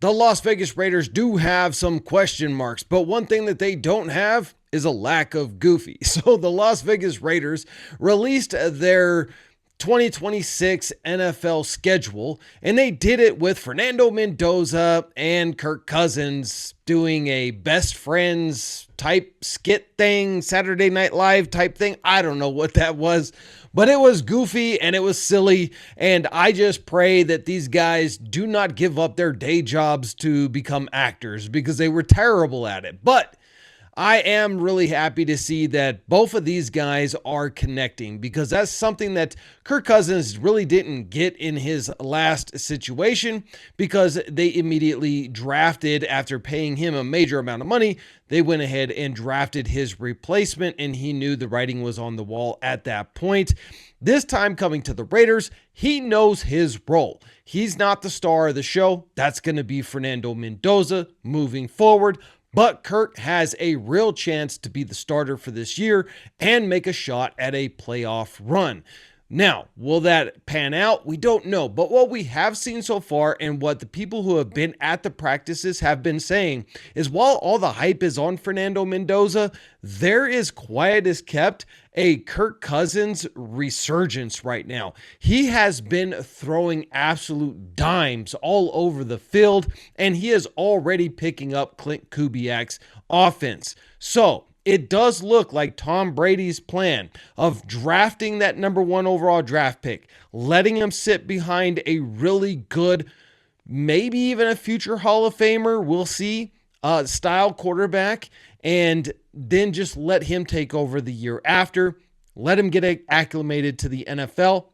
The Las Vegas Raiders do have some question marks, but one thing that they don't have is a lack of goofy. So the Las Vegas Raiders released their 2026 NFL schedule, and they did it with Fernando Mendoza and Kirk Cousins doing a best friends type skit thing, Saturday Night Live type thing. I don't know what that was, but it was goofy and it was silly. And I just pray that these guys do not give up their day jobs to become actors because they were terrible at it. But I am really happy to see that both of these guys are connecting because that's something that Kirk Cousins really didn't get in his last situation because they immediately drafted, after paying him a major amount of money, they went ahead and drafted his replacement, and he knew the writing was on the wall at that point. This time coming to the Raiders, he knows his role. He's not the star of the show. That's going to be Fernando Mendoza moving forward. But Kirk has a real chance to be the starter for this year and make a shot at a playoff run. Now, will that pan out? We don't know. But what we have seen so far and what the people who have been at the practices have been saying is while all the hype is on Fernando Mendoza, there is quiet as kept a Kirk Cousins resurgence right now. He has been throwing absolute dimes all over the field, and he is already picking up Klint Kubiak's offense. So it does look like Tom Brady's plan of drafting that number one overall draft pick, letting him sit behind a really good, maybe even a future Hall of Famer, we'll see, style quarterback, and then just let him take over the year after, let him get acclimated to the NFL.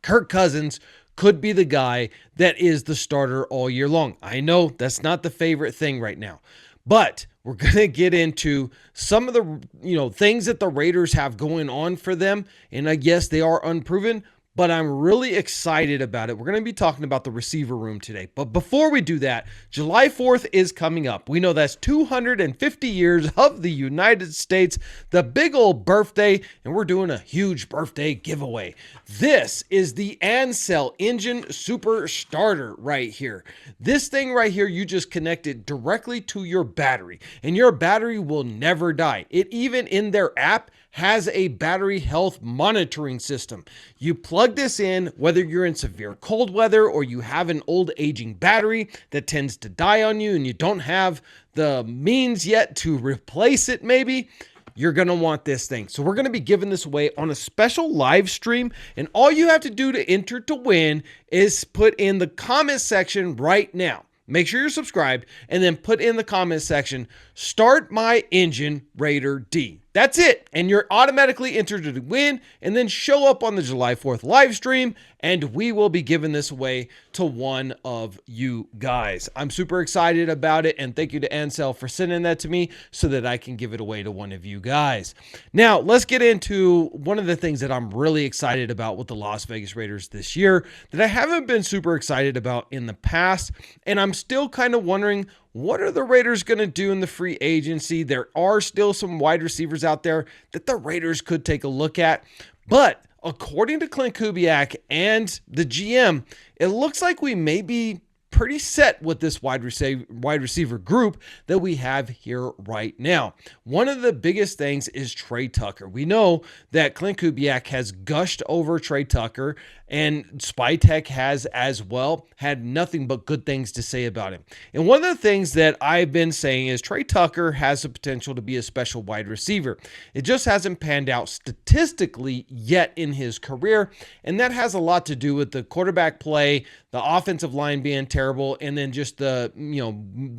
Kirk Cousins could be the guy that is the starter all year long. I know that's not the favorite thing right now, but we're going to get into some of the, things that the Raiders have going on for them. And yes, they are unproven, but I'm really excited about it. We're going to be talking about the receiver room today. But before we do that, July 4th is coming up. We know that's 250 years of the United States, the big old birthday, and we're doing a huge birthday giveaway. This is the Ancel Engine Super Starter right here. This thing right here, you just connect it directly to your battery, and your battery will never die. It even in their app has a battery health monitoring system. You plug this in, whether you're in severe cold weather or you have an old aging battery that tends to die on you and you don't have the means yet to replace it maybe, you're going to want this thing. So we're going to be giving this away on a special live stream, and all you have to do to enter to win is put in the comment section right now. Make sure you're subscribed and then put in the comment section, "Start my engine, Raider D." That's it. And you're automatically entered to win, and then show up on the July 4th live stream, and we will be giving this away to one of you guys. I'm super excited about it, and thank you to Ancel for sending that to me so that I can give it away to one of you guys. Now, let's get into one of the things that I'm really excited about with the Las Vegas Raiders this year that I haven't been super excited about in the past, and I'm still kind of wondering, what are the Raiders going to do in the free agency? There are still some wide receivers out there that the Raiders could take a look at. But according to Klint Kubiak and the GM, it looks like we may be pretty set with this wide receiver group that we have here right now. One of the biggest things is Trey Tucker. We know that Klint Kubiak has gushed over Trey Tucker, and Spytek has as well had nothing but good things to say about him. And one of the things that I've been saying is Trey Tucker has the potential to be a special wide receiver. It just hasn't panned out statistically yet in his career, and that has a lot to do with the quarterback play, the offensive line being terrible, and then just the,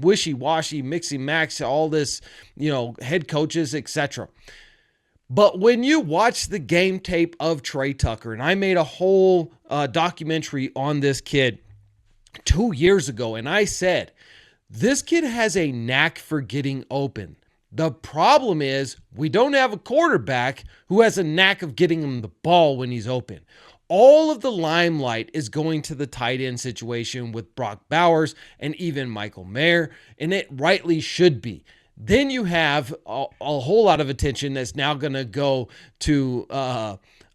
wishy-washy, mixy-max, all this, head coaches, etc. But when you watch the game tape of Trey Tucker, and I made a whole documentary on this kid 2 years ago, and I said, this kid has a knack for getting open. The problem is we don't have a quarterback who has a knack of getting him the ball when he's open. All of the limelight is going to the tight end situation with Brock Bowers and even Michael Mayer, and it rightly should be. Then you have a whole lot of attention that's now going to go to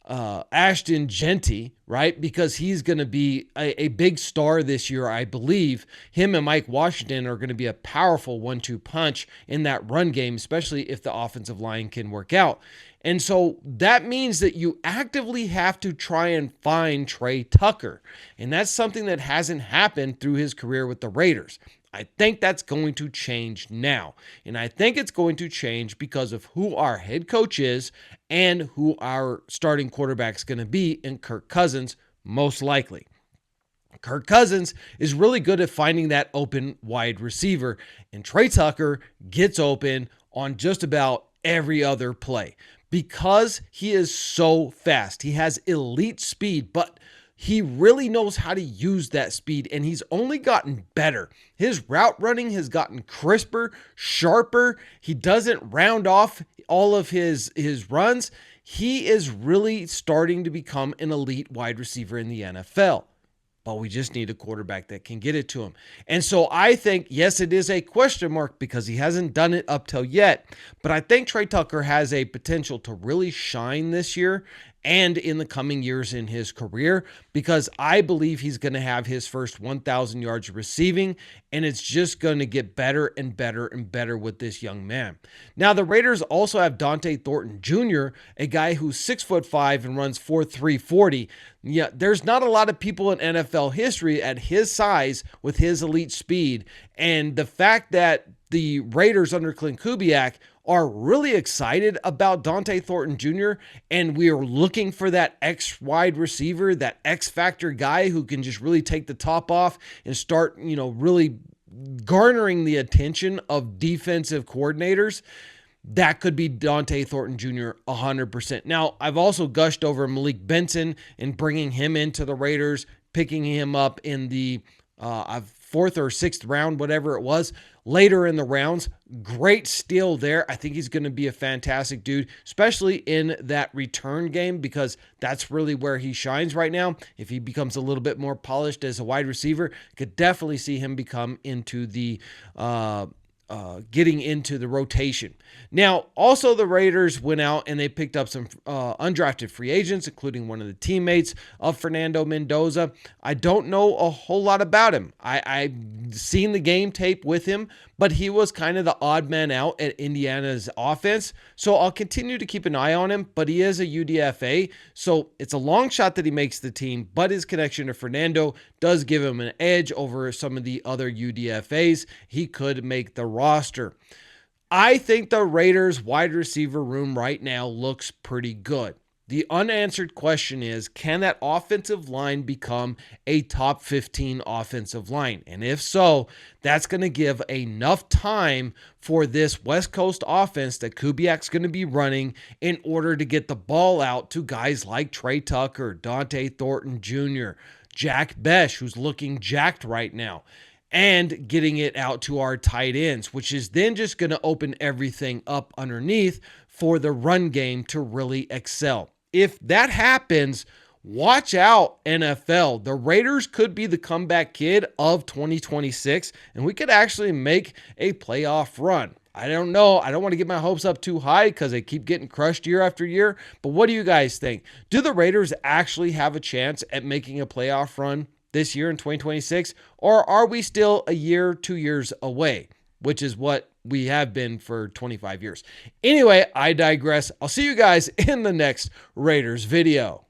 Ashton Jeanty, right? Because he's going to be a big star this year, I believe. Him and Mike Washington are going to be a powerful 1-2 punch in that run game, especially if the offensive line can work out. And so that means that you actively have to try and find Tre Tucker. And that's something that hasn't happened through his career with the Raiders. I think that's going to change now. And I think it's going to change because of who our head coach is and who our starting quarterback is going to be in Kirk Cousins, most likely. Kirk Cousins is really good at finding that open wide receiver, and Tre Tucker gets open on just about every other play because he is so fast. He has elite speed, but he really knows how to use that speed, and he's only gotten better. His route running has gotten crisper, sharper. He doesn't round off all of his runs. He is really starting to become an elite wide receiver in the NFL. But we just need a quarterback that can get it to him. And so I think, yes, it is a question mark because he hasn't done it up till yet. But I think Tre Tucker has a potential to really shine this year and in the coming years in his career, because I believe he's going to have his first 1,000 yards receiving, and it's just going to get better and better and better with this young man. Now, the Raiders also have Dont'e Thornton Jr., a guy who's 6'5" and runs 4.3 40. Yeah, there's not a lot of people in NFL history at his size with his elite speed, and the fact that the Raiders under Clint Kubiak are really excited about Dont'e Thornton Jr., and we are looking for that X wide receiver, that X factor guy who can just really take the top off and start, really garnering the attention of defensive coordinators. That could be Dont'e Thornton Jr. 100%. Now, I've also gushed over Malik Benson and bringing him into the Raiders, picking him up in the fourth or sixth round, whatever it was, later in the rounds. Great steal there. I think he's going to be a fantastic dude, especially in that return game, because that's really where he shines right now. If he becomes a little bit more polished as a wide receiver, could definitely see him become into the getting into the rotation. Now, also the Raiders went out and they picked up some undrafted free agents, including one of the teammates of Fernando Mendoza. I don't know a whole lot about him. I've seen the game tape with him, but he was kind of the odd man out at Indiana's offense. So I'll continue to keep an eye on him, but he is a UDFA. So it's a long shot that he makes the team, but his connection to Fernando does give him an edge over some of the other UDFAs. He could make the roster. I think the Raiders wide receiver room right now looks pretty good. The unanswered question is, can that offensive line become a top 15 offensive line? And if so, that's going to give enough time for this West Coast offense that Kubiak's going to be running in order to get the ball out to guys like Tre Tucker, Dont'e Thornton Jr., Jack Bech, who's looking jacked right now, and getting it out to our tight ends, which is then just going to open everything up underneath for the run game to really excel. If that happens, watch out, NFL. The Raiders could be the comeback kid of 2026, and we could actually make a playoff run. I don't know. I don't want to get my hopes up too high because they keep getting crushed year after year. But what do you guys think? Do the Raiders actually have a chance at making a playoff run this year in 2026? Or are we still a year, 2 years away, which is what we have been for 25 years? Anyway, I digress. I'll see you guys in the next Raiders video.